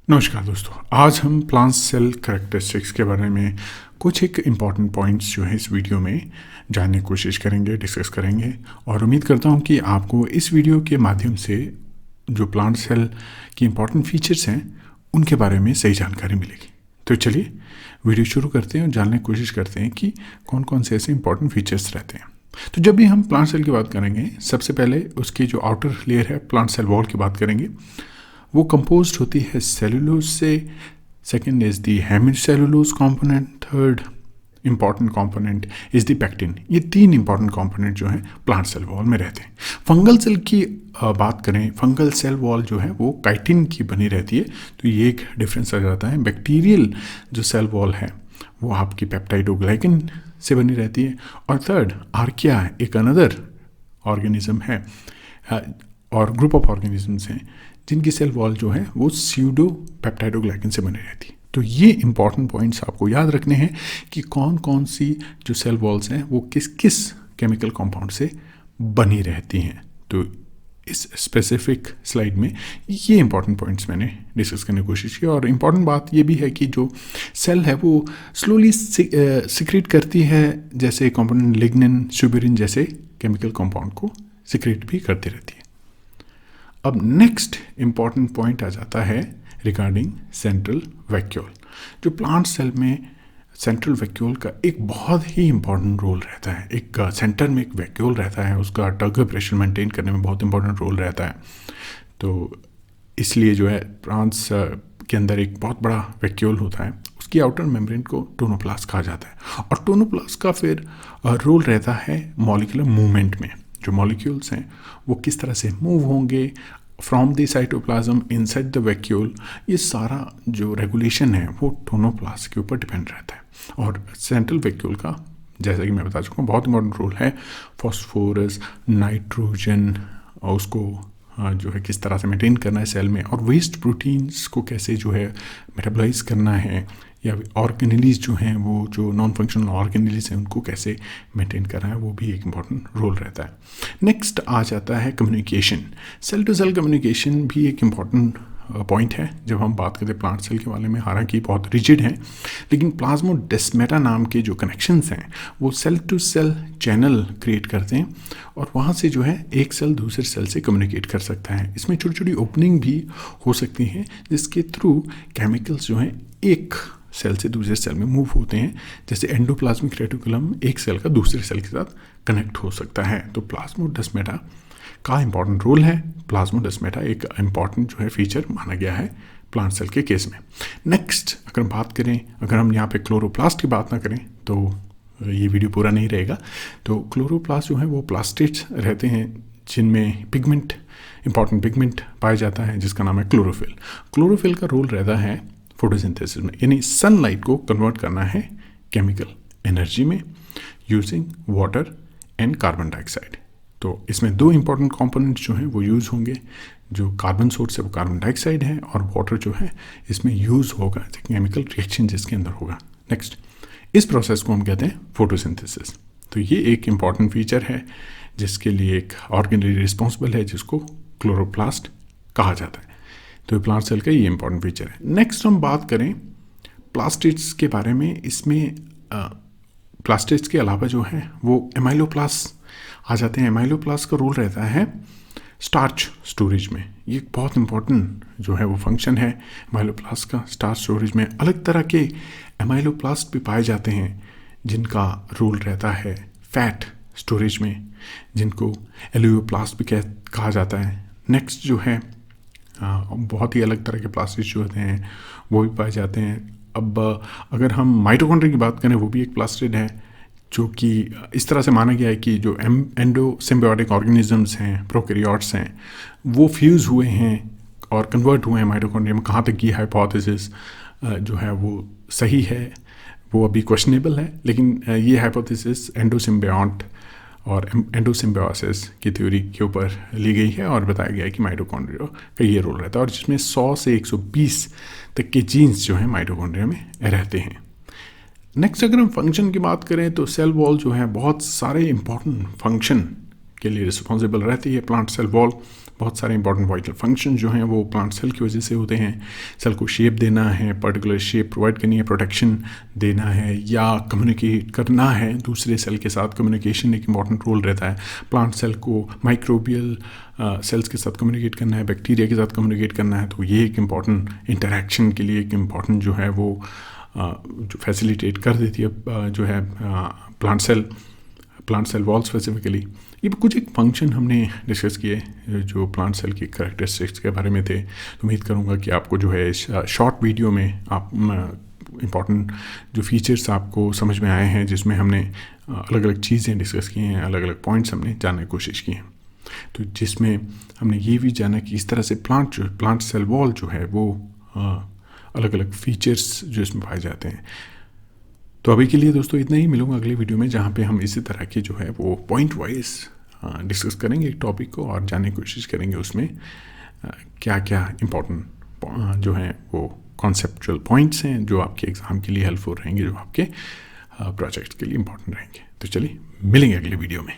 नमस्कार दोस्तों, आज हम प्लांट सेल करैक्टरिस्टिक्स के बारे में कुछ एक इम्पॉर्टेंट पॉइंट्स जो है इस वीडियो में जानने की कोशिश करेंगे, डिस्कस करेंगे। और उम्मीद करता हूँ कि आपको इस वीडियो के माध्यम से जो प्लांट सेल की इम्पॉर्टेंट फीचर्स हैं उनके बारे में सही जानकारी मिलेगी। तो चलिए वीडियो शुरू करते हैं और जानने की कोशिश करते हैं कि कौन कौन से ऐसे इंपॉर्टेंट फीचर्स रहते हैं। तो जब भी हम प्लांट सेल की बात करेंगे, सबसे पहले उसकी जो आउटर लेयर है प्लांट सेल वॉल की बात करेंगे। वो कंपोज्ड होती है सेलुलोज से। Second is the hemicellulose component. Third important component is the pectin. ये तीन इंपॉर्टेंट कंपोनेंट जो है प्लांट सेल वॉल में रहते हैं। फंगल सेल की बात करें, फंगल सेल वॉल जो है वो काइटिन की बनी रहती है, तो ये एक डिफरेंस आ जाता है। बैक्टीरियल जो सेल वॉल है वो आपकी पेप्टाइडोग्लाइकन से बनी रहती है। और थर्ड आर्किया एक अनदर ऑर्गेनिज्म है और ग्रुप ऑफ ऑर्गेनिजम्स हैं जिनकी सेल वॉल जो है वो स्यूडो पेप्टाइडोग्लाइकन से बनी रहती है। तो ये इंपॉर्टेंट पॉइंट्स आपको याद रखने हैं कि कौन कौन सी जो सेल वॉल्स हैं वो किस किस केमिकल कंपाउंड से बनी रहती हैं। तो इस स्पेसिफिक स्लाइड में ये इंपॉर्टेंट पॉइंट्स मैंने डिस्कस करने की कोशिश की। और इम्पॉर्टेंट बात ये भी है कि जो सेल है वो स्लोली सिक्रेट करती है, जैसे कंपोनेंट लिग्निन, सुबेरिन जैसे केमिकल कंपाउंड को सिक्रेट भी करती रहती है। अब नेक्स्ट इंपॉर्टेंट पॉइंट आ जाता है रिगार्डिंग सेंट्रल वैक्यूल। जो प्लांट सेल में सेंट्रल वैक्यूल का एक बहुत ही इंपॉर्टेंट रोल रहता है। एक सेंटर में एक वैक्यूल रहता है, उसका टर्गर प्रेशर मेंटेन करने में बहुत इंपॉर्टेंट रोल रहता है। तो इसलिए जो है प्लांट्स के अंदर एक बहुत बड़ा वैक्यूल होता है, उसकी आउटर मेम्ब्रेन को टोनोप्लास्ट कहा जाता है। और टोनोप्लास्ट का फिर रोल रहता है मॉलिक्यूलर मूवमेंट में। जो मॉलिक्यूल्स हैं वो किस तरह से मूव होंगे from the cytoplasm inside the vacuole, ये सारा जो रेगुलेशन है वो टोनोप्लास्ट के ऊपर डिपेंड रहता है। और सेंट्रल वैक्यूल का, जैसा कि मैं बता चुका हूँ, बहुत इंपॉर्टेंट रोल है। फॉस्फोरस, नाइट्रोजन और उसको जो है किस तरह से मेंटेन करना है सेल में, और वेस्ट प्रोटीन्स को कैसे जो है मेटाबोलाइज करना है, या ऑर्गेनेलीज जो हैं वो जो नॉन फंक्शनल ऑर्गेनेलीज हैं उनको कैसे मेंटेन करना है, वो भी एक इंपॉर्टेंट रोल रहता है। नेक्स्ट आ जाता है communication. Cell to cell communication भी एक इम्पॉर्टेंट पॉइंट है जब हम बात करते हैं प्लांट सेल के बारे में। हालांकि बहुत रिजिड हैं, लेकिन प्लाज्मोडेस्माटा नाम के जो कनेक्शंस हैं वो cell to cell channel create करते हैं, और वहाँ से जो है एक सेल दूसरे सेल से कम्युनिकेट कर सकता है। इसमें छोटी छोटी ओपनिंग भी हो सकती हैं जिसके थ्रू केमिकल्स जो हैं एक सेल से दूसरे सेल में मूव होते हैं। जैसे एंडोप्लाज्मिक रेटिकुलम एक सेल का दूसरे सेल के साथ कनेक्ट हो सकता है। तो प्लाज्मोडेस्माटा का इंपॉर्टेंट रोल है। प्लाज्मोडेस्माटा एक इंपॉर्टेंट जो है फीचर माना गया है प्लांट सेल के केस में। नेक्स्ट अगर हम बात करें, अगर हम यहाँ पे क्लोरोप्लास्ट की बात ना करें तो ये वीडियो पूरा नहीं रहेगा। तो क्लोरोप्लास्ट जो है वो प्लास्टिड्स रहते हैं जिनमें पिगमेंट, इंपॉर्टेंट पिगमेंट पाया जाता है जिसका नाम है क्लोरोफिल। क्लोरोफिल का रोल रहता है फोटोसिंथेसिस में, यानी सनलाइट को कन्वर्ट करना है केमिकल एनर्जी में using water and carbon dioxide. तो इसमें दो इंपॉर्टेंट कंपोनेंट्स जो हैं वो यूज़ होंगे। जो कार्बन सोर्स है वो कार्बन डाइऑक्साइड है, और वाटर जो है इसमें यूज़ होगा केमिकल रिएक्शन जिसके अंदर होगा। नेक्स्ट इस प्रोसेस को हम कहते हैं फोटोसिंथेसिस। तो ये एक इंपॉर्टेंट फीचर है जिसके लिए एक ऑर्गेनेली रिस्पॉन्सिबल है जिसको क्लोरोप्लास्ट कहा जाता है। तो प्लांट सेल का ये इंपॉर्टेंट फीचर है। नेक्स्ट हम बात करें प्लास्टिड्स के बारे में। इसमें प्लास्टिड्स के अलावा जो है वो एमाइलोप्लास्ट आ जाते हैं। एमाइलोप्लास्ट का रोल रहता है स्टार्च स्टोरेज में। ये बहुत इंपॉर्टेंट जो है वो फंक्शन है एमाइलोप्लास्ट का। स्टार्च स्टोरेज में अलग तरह के एमाइलोप्लास्ट भी पाए जाते हैं जिनका रोल रहता है फैट स्टोरेज में, जिनको एलियोप्लास्ट भी कहा जाता है। नेक्स्ट जो है बहुत ही अलग तरह के प्लास्टिड्स जो होते हैं वो भी पाए जाते हैं। अब अगर हम माइटोकॉन्ड्रिया की बात करें, वो भी एक प्लास्टिड है जो कि इस तरह से माना गया है कि जो एंडोसिम्बायोटिक ऑर्गेनिजम्स हैं, प्रोकैरियोट्स हैं, वो फ्यूज़ हुए हैं और कन्वर्ट हुए हैं माइटोकॉन्ड्रिया में। कहाँ तक ये हाइपोथेसिस जो है वो सही है वो अभी क्वेश्चनेबल है, लेकिन ये हाइपोथेसिस एंडोसिम्बायोट और एंडोसिम्बायोसिस की थ्योरी के ऊपर ली गई है और बताया गया है कि माइटोकॉन्ड्रिया का ये रोल रहता है, और जिसमें 100 से 120 तक के जीन्स जो हैं माइटोकॉन्ड्रिया में रहते हैं। नेक्स्ट अगर हम फंक्शन की बात करें तो सेल वॉल जो है बहुत सारे इंपॉर्टेंट फंक्शन के लिए रिस्पॉन्सिबल रहती है प्लांट सेल वॉल। बहुत सारे इंपॉर्टेंट वाइटल फंक्शन जो हैं वो प्लांट सेल की वजह से होते हैं। सेल को शेप देना है, पर्टिकुलर शेप प्रोवाइड करनी है, प्रोटेक्शन देना है या कम्युनिकेट करना है दूसरे सेल के साथ। कम्युनिकेशन एक इंपॉर्टेंट रोल रहता है। प्लांट सेल को माइक्रोबियल सेल्स के साथ कम्युनिकेट करना है, बैक्टीरिया के साथ कम्युनिकेट करना है, तो ये एक इम्पॉर्टेंट इंटरेक्शन के लिए एक इम्पॉर्टेंट जो है वो जो फैसिलिटेट कर देती है जो है प्लांट सेल वॉल स्पेसिफिकली। ये कुछ एक फंक्शन हमने डिस्कस किए जो प्लांट सेल की करैक्टरिस्टिक्स के बारे में थे। तो उम्मीद करूँगा कि आपको जो है इस शॉर्ट वीडियो में आप इम्पॉर्टेंट जो फीचर्स आपको समझ में आए हैं, जिसमें हमने अलग अलग चीज़ें डिस्कस की हैं, अलग अलग पॉइंट्स हमने जानने की कोशिश की हैं। तो जिसमें हमने ये भी जाना कि इस तरह से प्लांट सेल वॉल जो है वो अलग अलग फीचर्स जो इसमें पाए जाते हैं। तो अभी के लिए दोस्तों इतना ही। मिलूंगा अगले वीडियो में जहाँ पे हम इसी तरह की जो है वो पॉइंट वाइज डिस्कस करेंगे एक टॉपिक को और जानने की कोशिश करेंगे उसमें क्या क्या इम्पोर्टेंट जो हैं वो कॉन्सेप्चुअल पॉइंट्स हैं जो आपके एग्ज़ाम के लिए हेल्पफुल रहेंगे, जो आपके प्रोजेक्ट के लिए इम्पोर्टेंट रहेंगे। तो चलिए मिलेंगे अगले वीडियो में।